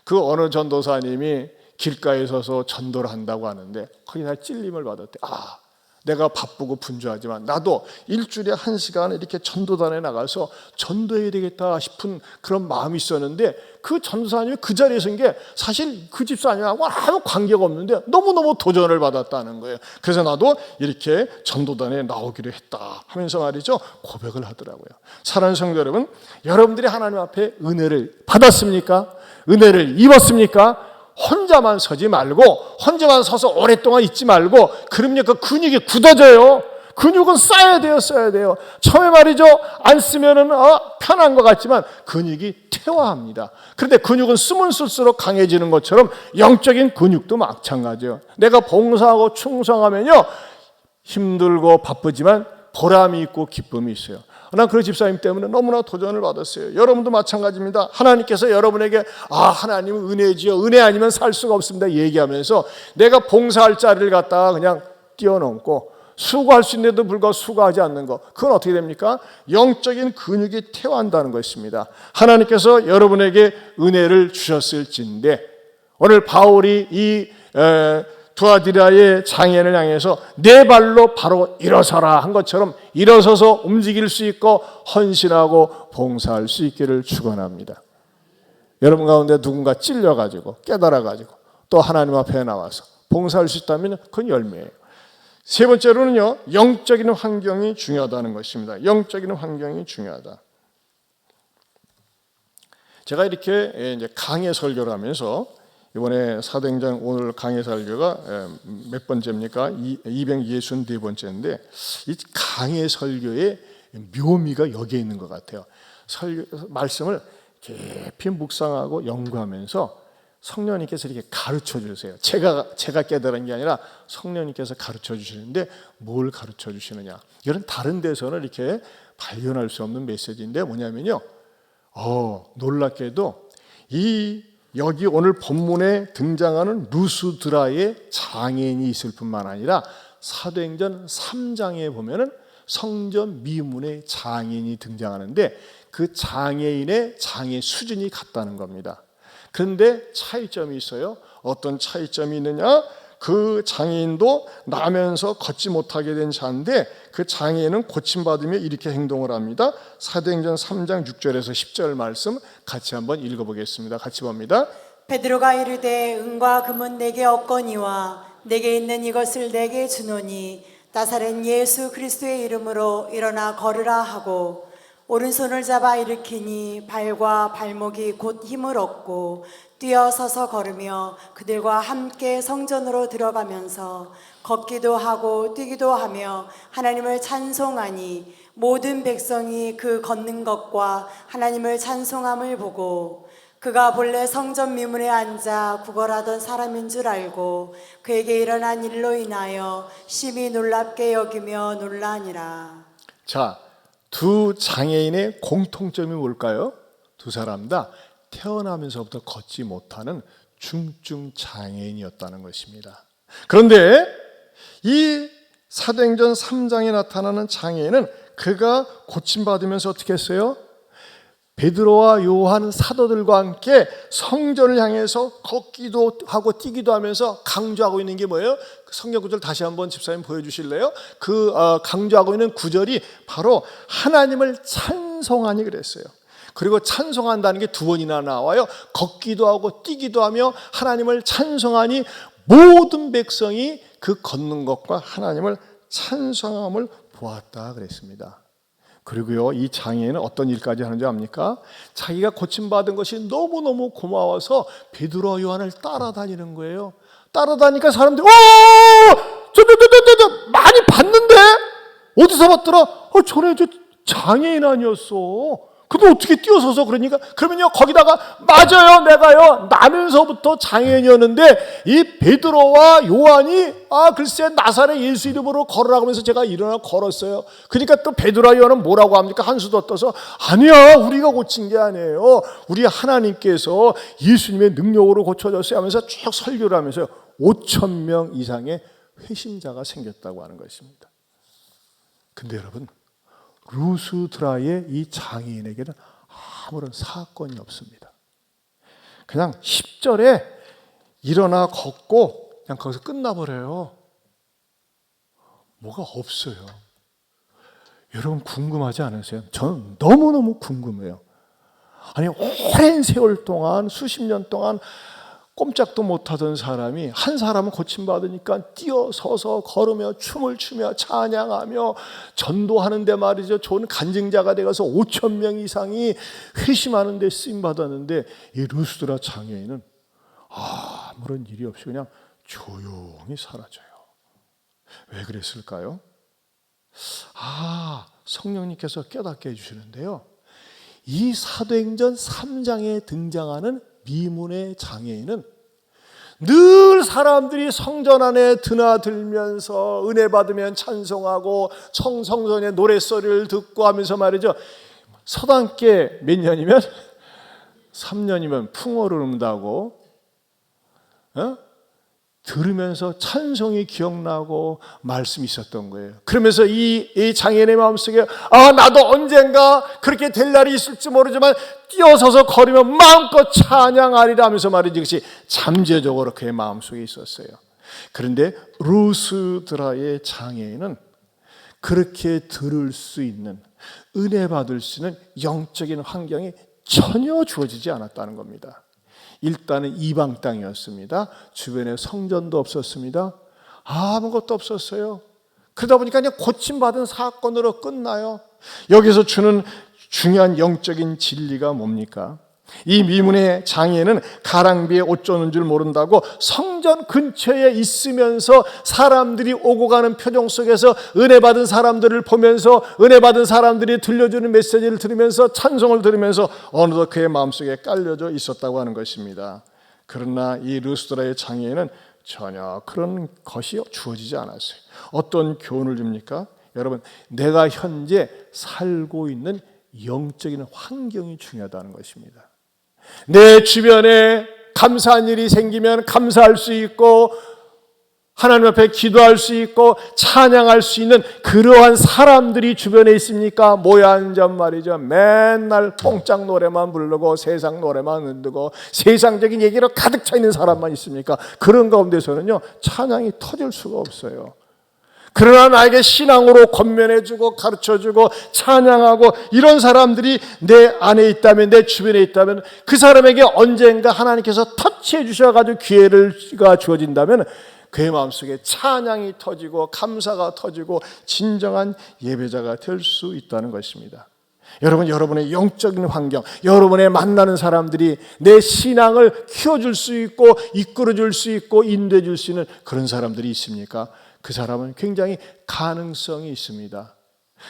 그 어느 전도사님이 길가에 서서 전도를 한다고 하는데 거기 다 찔림을 받았대. 아, 내가 바쁘고 분주하지만 나도 일주일에 1시간 이렇게 전도단에 나가서 전도해야 되겠다 싶은 그런 마음이 있었는데 그 전도사님이 그 자리에 선 게 사실 그 집사님하고 아무 관계가 없는데 너무너무 도전을 받았다는 거예요. 그래서 나도 이렇게 전도단에 나오기로 했다 하면서 말이죠, 고백을 하더라고요. 사랑하는 성도 여러분, 여러분들이 하나님 앞에 은혜를 받았습니까? 은혜를 입었습니까? 혼자만 서지 말고, 혼자만 서서 오랫동안 있지 말고, 그럼요, 그 근육이 굳어져요. 근육은 써야 돼요, 써야 돼요. 처음에 말이죠, 안 쓰면은 편한 것 같지만 근육이 퇴화합니다. 그런데 근육은 쓰면 쓸수록 강해지는 것처럼 영적인 근육도 마찬가지예요. 내가 봉사하고 충성하면요, 힘들고 바쁘지만 보람이 있고 기쁨이 있어요. 난 그 집사님 때문에 너무나 도전을 받았어요. 여러분도 마찬가지입니다. 하나님께서 여러분에게 하나님은 은혜지요, 은혜 아니면 살 수가 없습니다 얘기하면서 내가 봉사할 자리를 갖다가 그냥 뛰어넘고 수고할 수 있는데도 불구하고 수고하지 않는 것, 그건 어떻게 됩니까? 영적인 근육이 퇴화한다는 것입니다. 하나님께서 여러분에게 은혜를 주셨을진데 오늘 바울이 이 두아디라의 장애인을 향해서 네 발로 바로 일어서라 한 것처럼 일어서서 움직일 수 있고 헌신하고 봉사할 수 있기를 축원합니다. 여러분 가운데 누군가 찔려가지고 깨달아가지고 또 하나님 앞에 나와서 봉사할 수 있다면 그건 열매예요. 세 번째로는요, 영적인 환경이 중요하다는 것입니다. 영적인 환경이 중요하다. 제가 이렇게 이제 강해 설교를 하면서 이번에 사도행전 오늘 강해 설교가 몇 번째입니까? 264번째인데 이 강해 설교의 묘미가 여기에 있는 것 같아요. 말씀을 깊이 묵상하고 연구하면서 성령님께서 이렇게 가르쳐 주세요. 제가 깨달은 게 아니라 성령님께서 가르쳐 주시는데 뭘 가르쳐 주시느냐? 이런 다른 데서는 이렇게 발견할 수 없는 메시지인데 뭐냐면요, 놀랍게도 여기 오늘 본문에 등장하는 루스드라의 장애인이 있을 뿐만 아니라 사도행전 3장에 보면은 성전 미문의 장애인이 등장하는데 그 장애인의 장애 수준이 같다는 겁니다. 그런데 차이점이 있어요. 어떤 차이점이 있느냐? 그 장애인도 나면서 걷지 못하게 된 자인데 그 장애인은 고침받으며 이렇게 행동을 합니다. 사도행전 3장 6절에서 10절 말씀 같이 한번 읽어보겠습니다. 같이 봅니다. 베드로가 이르되 은과 금은 내게 없거니와 내게 있는 이것을 내게 주노니 나사렛 예수 그리스도의 이름으로 일어나 걸으라 하고 오른손을 잡아 일으키니 발과 발목이 곧 힘을 얻고 뛰어서서 걸으며 그들과 함께 성전으로 들어가면서 걷기도 하고 뛰기도 하며 하나님을 찬송하니 모든 백성이 그 걷는 것과 하나님을 찬송함을 보고 그가 본래 성전 미문에 앉아 구걸하던 사람인 줄 알고 그에게 일어난 일로 인하여 심히 놀랍게 여기며 놀라니라. 자, 두 장애인의 공통점이 뭘까요? 두 사람 다 태어나면서부터 걷지 못하는 중증 장애인이었다는 것입니다. 그런데 이 사도행전 3장에 나타나는 장애인은 그가 고침받으면서 어떻게 했어요? 베드로와 요한 사도들과 함께 성전을 향해서 걷기도 하고 뛰기도 하면서 강조하고 있는 게 뭐예요? 성경 구절 다시 한번 집사님 보여주실래요? 그 강조하고 있는 구절이 바로 하나님을 찬송하니 그랬어요. 그리고 찬송한다는 게 두 번이나 나와요. 걷기도 하고 뛰기도 하며 하나님을 찬송하니 모든 백성이 그 걷는 것과 하나님을 찬송함을 보았다 그랬습니다. 그리고요, 이 장애인은 어떤 일까지 하는지 압니까? 자기가 고침받은 것이 너무너무 고마워서 베드로와 요한을 따라다니는 거예요. 따라다니니까 사람들이 저 많이 봤는데 어디서 봤더라? 저래 저 장애인 아니었어. 근데 어떻게 뛰어서서 그러니까 그러면요, 거기다가 맞아요, 내가요 나면서부터 장애인이었는데 이 베드로와 요한이 글쎄 나사렛 예수 이름으로 걸으라고 하면서 제가 일어나 걸었어요. 그러니까 또 베드로와 요한은 뭐라고 합니까? 한 수도 떠서 아니야, 우리가 고친 게 아니에요, 우리 하나님께서 예수님의 능력으로 고쳐졌어요 하면서 쭉 설교를 하면서 5,000명 이상의 회심자가 생겼다고 하는 것입니다. 근데 여러분, 루스드라의 이 장애인에게는 아무런 사건이 없습니다. 그냥 10절에 일어나 걷고 그냥 거기서 끝나버려요. 뭐가 없어요. 여러분 궁금하지 않으세요? 저는 너무너무 궁금해요. 아니 오랜 세월 동안 수십 년 동안 꼼짝도 못하던 사람이 한 사람은 고침받으니까 뛰어서서 걸으며 춤을 추며 찬양하며 전도하는데 말이죠. 좋은 간증자가 되어서 5천 명 이상이 회심하는 데 쓰임받았는데 이 루스드라 장애인은 아무런 일이 없이 그냥 조용히 사라져요. 왜 그랬을까요? 성령님께서 깨닫게 해주시는데요. 이 사도행전 3장에 등장하는 미문의 장애인은 늘 사람들이 성전 안에 드나들면서 은혜 받으면 찬송하고 성전의 노랫소리를 듣고 하면서 말이죠. 서당께 몇 년이면 3년이면 풍어를 읊다고 들으면서 찬송이 기억나고 말씀이 있었던 거예요. 그러면서 이 장애인의 마음속에 나도 언젠가 그렇게 될 날이 있을지 모르지만 뛰어서서 걸으며 마음껏 찬양하리라 하면서 말이지 그것이 잠재적으로 그의 마음속에 있었어요. 그런데 루스드라의 장애인은 그렇게 들을 수 있는 은혜 받을 수 있는 영적인 환경이 전혀 주어지지 않았다는 겁니다. 일단은 이방 땅이었습니다. 주변에 성전도 없었습니다. 아무것도 없었어요. 그러다 보니까 그냥 고침받은 사건으로 끝나요. 여기서 주는 중요한 영적인 진리가 뭡니까? 이 미문의 장애는 가랑비에 옷 젖는 줄 모른다고 성전 근처에 있으면서 사람들이 오고 가는 표정 속에서 은혜 받은 사람들을 보면서 은혜 받은 사람들이 들려주는 메시지를 들으면서 찬송을 들으면서 어느덧 그의 마음속에 깔려져 있었다고 하는 것입니다. 그러나 이 루스드라의 장애인은 전혀 그런 것이 주어지지 않았어요. 어떤 교훈을 줍니까? 여러분, 내가 현재 살고 있는 영적인 환경이 중요하다는 것입니다. 내 주변에 감사한 일이 생기면 감사할 수 있고 하나님 앞에 기도할 수 있고 찬양할 수 있는 그러한 사람들이 주변에 있습니까? 모여 앉아 말이죠. 맨날 뽕짝 노래만 부르고 세상 노래만 흔들고 세상적인 얘기로 가득 차 있는 사람만 있습니까? 그런 가운데서는요 찬양이 터질 수가 없어요. 그러나 나에게 신앙으로 권면해주고 가르쳐주고 찬양하고 이런 사람들이 내 안에 있다면, 내 주변에 있다면 그 사람에게 언젠가 하나님께서 터치해 주셔가지고 기회가 주어진다면 그의 마음속에 찬양이 터지고 감사가 터지고 진정한 예배자가 될 수 있다는 것입니다. 여러분, 여러분의 영적인 환경, 여러분의 만나는 사람들이 내 신앙을 키워줄 수 있고 이끌어줄 수 있고 인도해줄 수 있는 그런 사람들이 있습니까? 그 사람은 굉장히 가능성이 있습니다.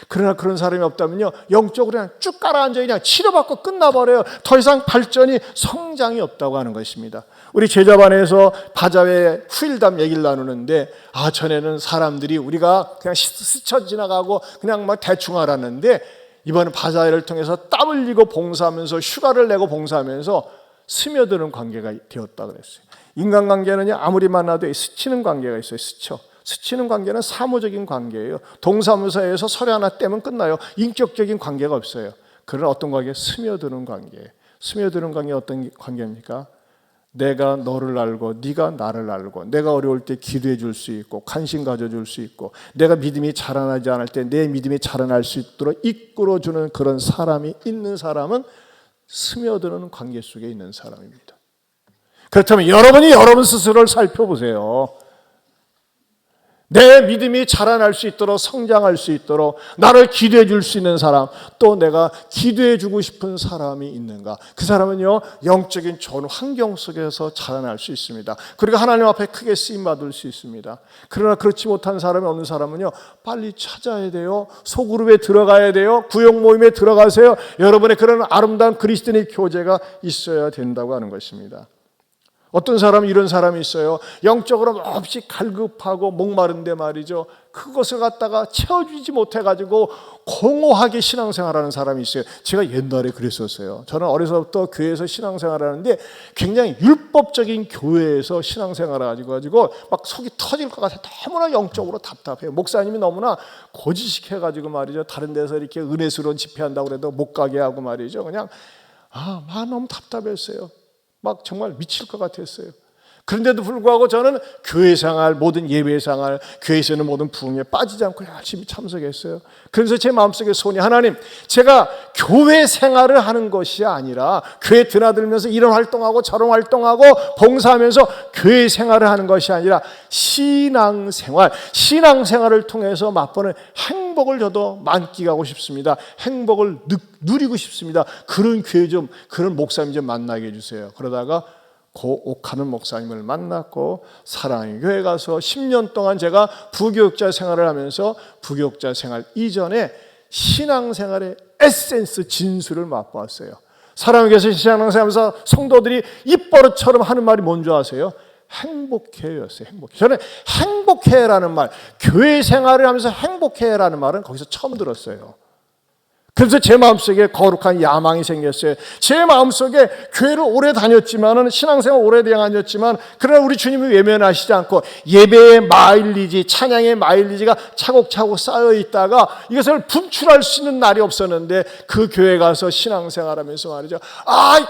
그러나 그런 사람이 없다면요 영적으로 그냥 쭉 가라앉아 그냥 치료받고 끝나버려요. 더 이상 발전이 성장이 없다고 하는 것입니다. 우리 제자반에서 바자회 후일담 얘기를 나누는데 전에는 사람들이 우리가 그냥 스쳐 지나가고 그냥 막 대충 알았는데 이번에 바자회를 통해서 땀 흘리고 봉사하면서 휴가를 내고 봉사하면서 스며드는 관계가 되었다 그랬어요. 인간관계는 아무리 만나도 스치는 관계가 있어요. 스치는 관계는 사무적인 관계예요. 동사무소에서 서류 하나 떼면 끝나요. 인격적인 관계가 없어요. 그런 어떤 관계? 스며드는 관계예요. 스며드는 관계 어떤 관계입니까? 내가 너를 알고 네가 나를 알고 내가 어려울 때 기도해 줄 수 있고 관심 가져줄 수 있고 내가 믿음이 자라나지 않을 때 내 믿음이 자라날 수 있도록 이끌어주는 그런 사람이 있는 사람은 스며드는 관계 속에 있는 사람입니다. 그렇다면 여러분이 여러분 스스로를 살펴보세요. 내 믿음이 자라날 수 있도록 성장할 수 있도록 나를 기도해 줄 수 있는 사람, 또 내가 기도해 주고 싶은 사람이 있는가? 그 사람은요 영적인 좋은 환경 속에서 자라날 수 있습니다. 그리고 하나님 앞에 크게 쓰임받을 수 있습니다. 그러나 그렇지 못한 사람이 없는 사람은요 빨리 찾아야 돼요. 소그룹에 들어가야 돼요. 구역 모임에 들어가세요. 여러분의 그런 아름다운 그리스도인의 교제가 있어야 된다고 하는 것입니다. 어떤 사람은 이런 사람이 있어요. 영적으로 몹시 갈급하고 목마른데 말이죠. 그것을 갖다가 채워주지 못해가지고 공허하게 신앙생활하는 사람이 있어요. 제가 옛날에 그랬었어요. 저는 어려서부터 교회에서 신앙생활하는데 굉장히 율법적인 교회에서 신앙생활을 가지고 막 속이 터질 것 같아요. 너무나 영적으로 답답해요. 목사님이 너무나 고지식해가지고 말이죠. 다른 데서 이렇게 은혜스러운 집회한다고 해도 못 가게 하고 말이죠. 그냥 막 너무 답답했어요. 막 정말 미칠 것 같았어요. 그런데도 불구하고 저는 교회 생활, 모든 예배 생활, 교회에서 있는 모든 부흥에 빠지지 않고 열심히 참석했어요. 그래서 제 마음속에 소원이, 하나님, 제가 교회 생활을 하는 것이 아니라 교회 드나들면서 이런 활동하고 저런 활동하고 봉사하면서 교회 생활을 하는 것이 아니라 신앙생활을 통해서 맛보는 행복을 저도 만끽하고 싶습니다. 행복을 누리고 싶습니다. 그런 교회 좀, 그런 목사님 좀 만나게 해주세요. 그러다가 고옥하는 목사님을 만났고 사랑의 교회 가서 10년 동안 제가 부교육자 생활을 하면서 부교육자 생활 이전에 신앙생활의 에센스, 진수를 맛보았어요. 사랑의 교회에서 신앙생활하면서 성도들이 입버릇처럼 하는 말이 뭔지 아세요? 행복해였어요. 행복해. 저는 행복해라는 말, 교회 생활을 하면서 행복해라는 말은 거기서 처음 들었어요. 그래서 제 마음속에 거룩한 야망이 생겼어요. 제 마음속에 교회를 오래 다녔지만, 신앙생활 오래 다녔지만, 그러나 우리 주님이 외면하시지 않고 예배의 마일리지, 찬양의 마일리지가 차곡차곡 쌓여 있다가 이것을 분출할 수 있는 날이 없었는데, 그 교회 가서 신앙생활하면서 말이죠,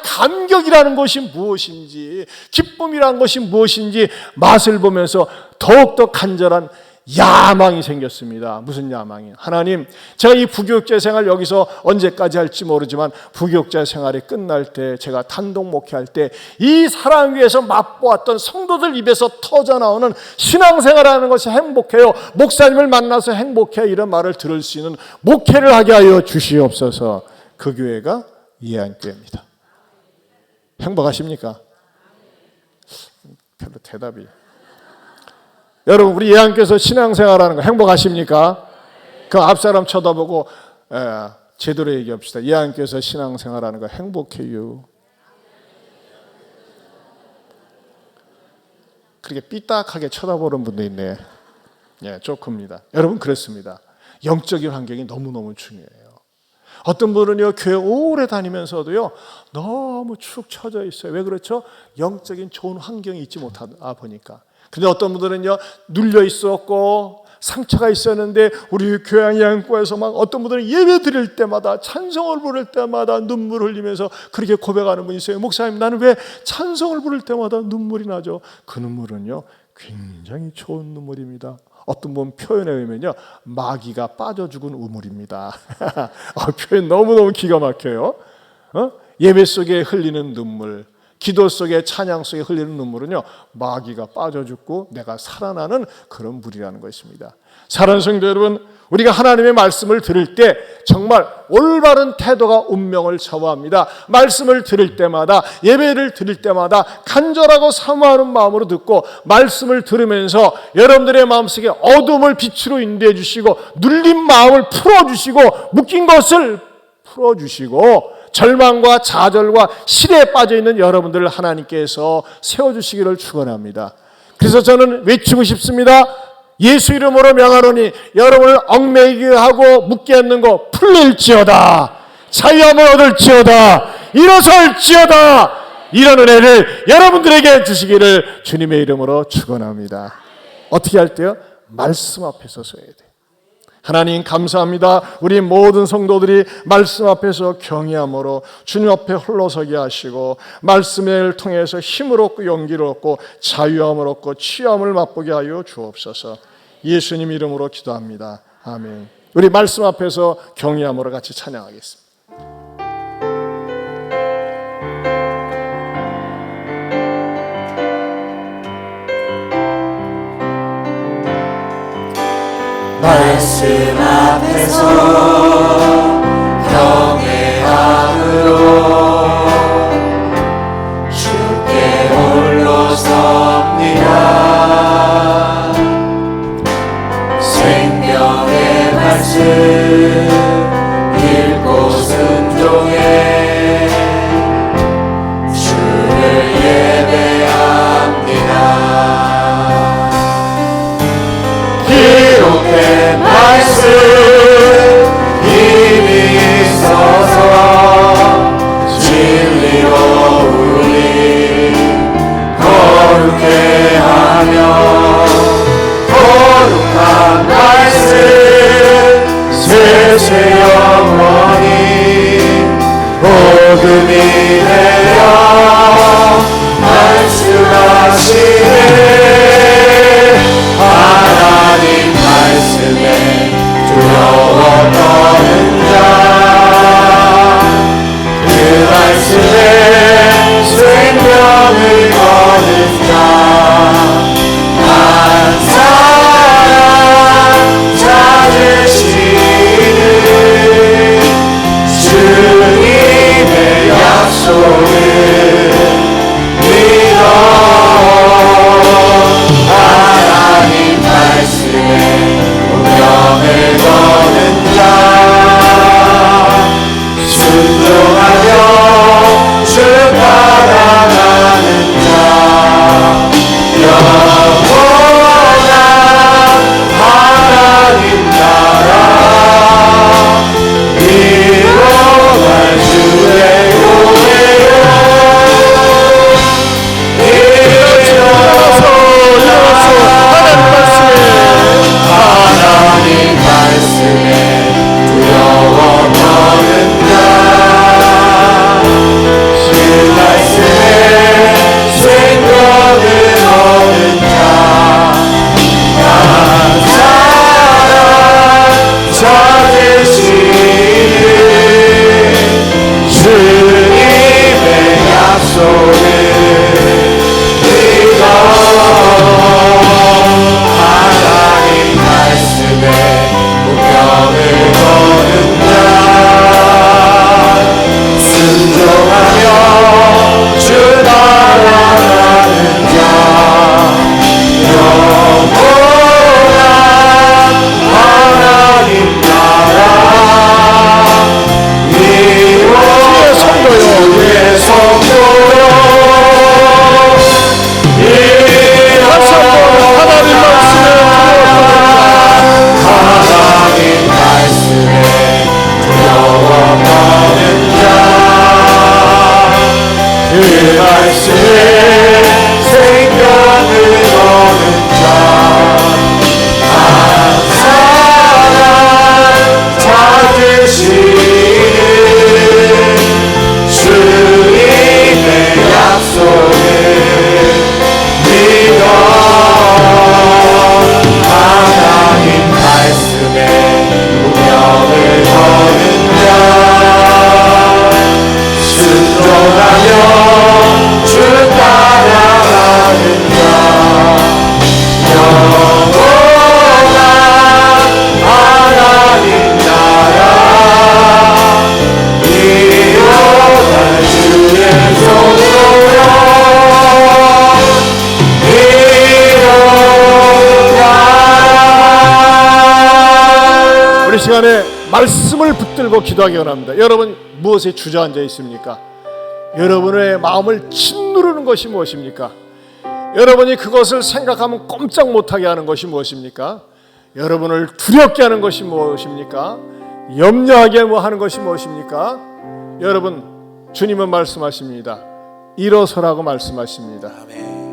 감격이라는 것이 무엇인지, 기쁨이라는 것이 무엇인지 맛을 보면서 더욱더 간절한 야망이 생겼습니다. 무슨 야망이에요? 하나님, 제가 이 부교육자 생활 여기서 언제까지 할지 모르지만 부교육자 생활이 끝날 때, 제가 단독 목회할 때 이 사랑 위에서 맛보았던 성도들 입에서 터져나오는 신앙생활하는 것이 행복해요, 목사님을 만나서 행복해, 이런 말을 들을 수 있는 목회를 하게 하여 주시옵소서. 그 교회가 예안교회입니다. 행복하십니까? 별로 대답이. 여러분, 우리 예안교회에서 신앙생활하는 거 행복하십니까? 그 앞사람 쳐다보고 제대로 얘기합시다. 예안교회에서 신앙생활하는 거 행복해요. 그렇게 삐딱하게 쳐다보는 분도 있네. 조금입니다. 여러분, 그렇습니다. 영적인 환경이 너무너무 중요해요. 어떤 분은요, 교회 오래 다니면서도요, 너무 축 처져 있어요. 왜 그렇죠? 영적인 좋은 환경이 있지 못하다 보니까. 근데 어떤 분들은요, 눌려 있었고 상처가 있었는데 우리 교회 예안교회에서 막 어떤 분들은 예배 드릴 때마다, 찬송을 부를 때마다 눈물 흘리면서 그렇게 고백하는 분이 있어요. 목사님, 나는 왜 찬송을 부를 때마다 눈물이 나죠? 그 눈물은요, 굉장히 좋은 눈물입니다. 어떤 분 표현에 의하면요, 마귀가 빠져 죽은 우물입니다. 표현 너무너무 기가 막혀요. 예배 속에 흘리는 눈물, 기도 속에, 찬양 속에 흘리는 눈물은요, 마귀가 빠져 죽고 내가 살아나는 그런 물이라는 것입니다. 사랑하는 성도 여러분, 우리가 하나님의 말씀을 들을 때 정말 올바른 태도가 운명을 좌우합니다. 말씀을 들을 때마다, 예배를 드릴 때마다 간절하고 사모하는 마음으로 듣고, 말씀을 들으면서 여러분들의 마음속에 어둠을 빛으로 인도해 주시고, 눌린 마음을 풀어주시고, 묶인 것을 풀어주시고, 절망과 좌절과 실에 빠져있는 여러분들을 하나님께서 세워주시기를 축원합니다. 그래서 저는 외치고 싶습니다. 예수 이름으로 명하노니 여러분을 얽매이게 하고 묶게 하는 거 풀릴지어다. 자유함을 얻을지어다. 일어설지어다. 이런 은혜를 여러분들에게 주시기를 주님의 이름으로 축원합니다. 어떻게 할 때요? 말씀 앞에서 서야 돼요. 하나님 감사합니다. 우리 모든 성도들이 말씀 앞에서 경외함으로 주님 앞에 홀로서게 하시고, 말씀을 통해서 힘을 얻고 용기를 얻고 자유함을 얻고 취함을 맛보게 하여 주옵소서. 예수님 이름으로 기도합니다. 아멘. 우리 말씀 앞에서 경외함으로 같이 찬양하겠습니다. 말씀 앞에서 경외함으로 주께 홀로 섭니다. 생명의 말씀 읽고 순종해 주를 예배합니다. 기록된 말씀 힘이 말씀을 붙들고 기도하기 원합니다. 여러분 무엇에 주저앉아 있습니까? 여러분의 마음을 짓누르는 것이 무엇입니까? 여러분이 그것을 생각하면 꼼짝 못하게 하는 것이 무엇입니까? 여러분을 두렵게 하는 것이 무엇입니까? 염려하게 하는 것이 무엇입니까? 여러분, 주님은 말씀하십니다. 일어서라고 말씀하십니다.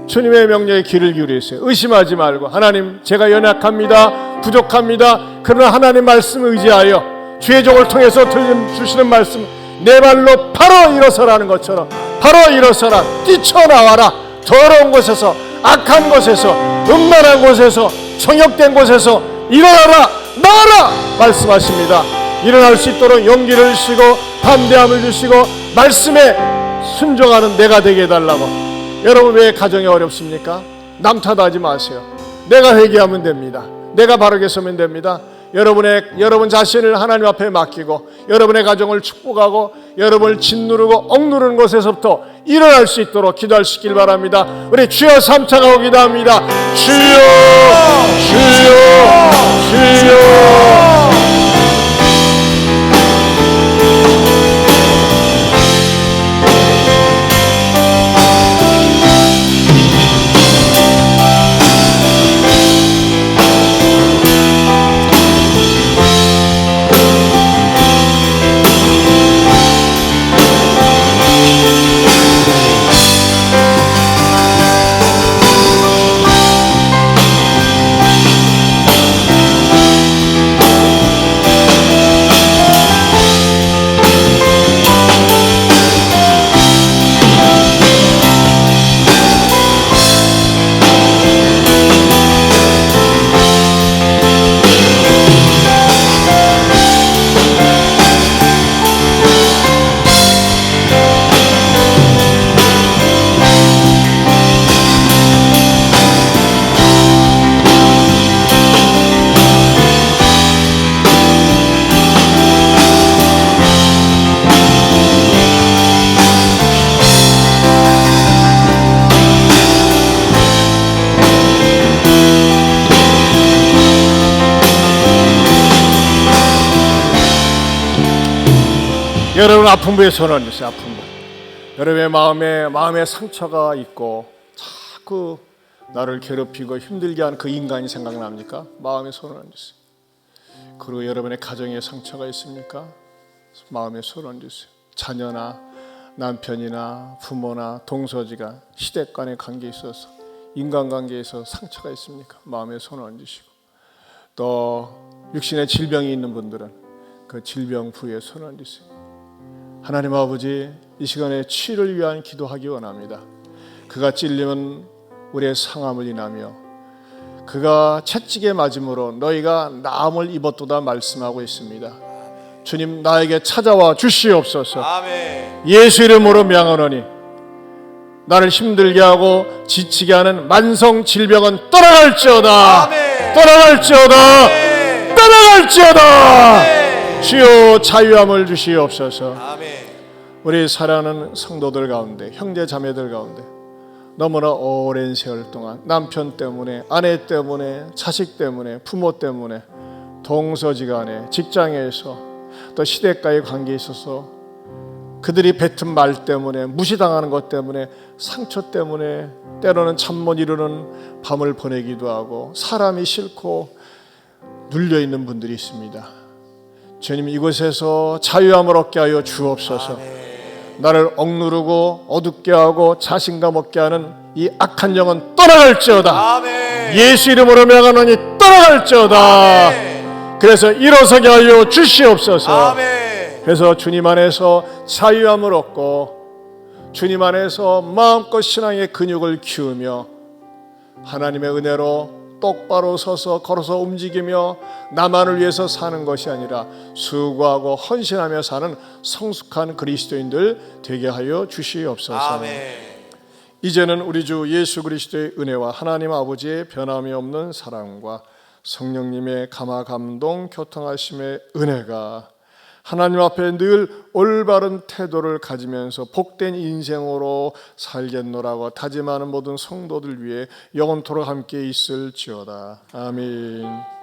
주님의 명령에 귀를 기울이세요. 의심하지 말고, 하나님 제가 연약합니다, 부족합니다. 그러나 하나님 말씀 의지하여 주의 종을 통해서 주시는 말씀, 내 발로 바로 일어서라는 것처럼 바로 일어서라, 뛰쳐나와라. 더러운 곳에서, 악한 곳에서, 음란한 곳에서, 정욕된 곳에서 일어나라, 나와라 말씀하십니다. 일어날 수 있도록 용기를 주시고 담대함을 주시고 말씀에 순종하는 내가 되게 해달라고. 여러분 왜 가정이 어렵습니까? 남 탓하지 마세요. 내가 회개하면 됩니다. 내가 바르게 서면 됩니다. 여러분 자신을 하나님 앞에 맡기고 여러분의 가정을 축복하고 여러분을 짓누르고 억누르는 곳에서부터 일어날 수 있도록 기도할 수 있길 바랍니다. 우리 주여 삼창하고 기도합니다. 주여, 주여, 주여. 여러분 아픈 부에 손을 얹으세요. 아픈 부. 여러분의 마음에 상처가 있고 자꾸 나를 괴롭히고 힘들게 하는 그 인간이 생각납니까? 마음에 손을 얹으세요. 그리고 여러분의 가정에 상처가 있습니까? 마음에 손을 얹으세요. 자녀나 남편이나 부모나 동서지가 시댁 간의 관계에 있어서 인간관계에 있어서 상처가 있습니까? 마음에 손을 얹으시고 또 육신의 질병이 있는 분들은 그 질병 부에 손을 얹으세요. 하나님 아버지, 이 시간에 치유를 위한 기도하기 원합니다. 그가 찔리면 우리의 상함을 인하며 그가 채찍에 맞음으로 너희가 나음을 입었도다 말씀하고 있습니다. 주님, 나에게 찾아와 주시옵소서. 아멘. 예수 이름으로 명하노니 나를 힘들게 하고 지치게 하는 만성 질병은 떠나갈지어다. 아멘. 떠나갈지어다. 아멘. 떠나갈지어다. 아멘. 주여 자유함을 주시옵소서. 아멘. 우리 사랑하는 성도들 가운데, 형제 자매들 가운데 너무나 오랜 세월 동안 남편 때문에, 아내 때문에, 자식 때문에, 부모 때문에, 동서지간에, 직장에서 또 시댁과의 관계에 있어서 그들이 뱉은 말 때문에, 무시당하는 것 때문에, 상처 때문에 때로는 잠 못 이루는 밤을 보내기도 하고 사람이 싫고 눌려있는 분들이 있습니다. 주님, 이곳에서 자유함을 얻게 하여 주옵소서. 나를 억누르고 어둡게 하고 자신감 없게 하는 이 악한 영은 떠나갈지어다. 아멘. 예수 이름으로 명하노니 떠나갈지어다. 아멘. 그래서 일어서게 하여 주시옵소서. 아멘. 그래서 주님 안에서 자유함을 얻고 주님 안에서 마음껏 신앙의 근육을 키우며 하나님의 은혜로 똑바로 서서 걸어서 움직이며 나만을 위해서 사는 것이 아니라 수고하고 헌신하며 사는 성숙한 그리스도인들 되게 하여 주시옵소서. 아멘. 이제는 우리 주 예수 그리스도의 은혜와 하나님 아버지의 변함이 없는 사랑과 성령님의 감화 감동 교통하심의 은혜가 하나님 앞에 늘 올바른 태도를 가지면서 복된 인생으로 살겠노라고 다짐하는 모든 성도들 위해 영원토록 함께 있을지어다. 아멘.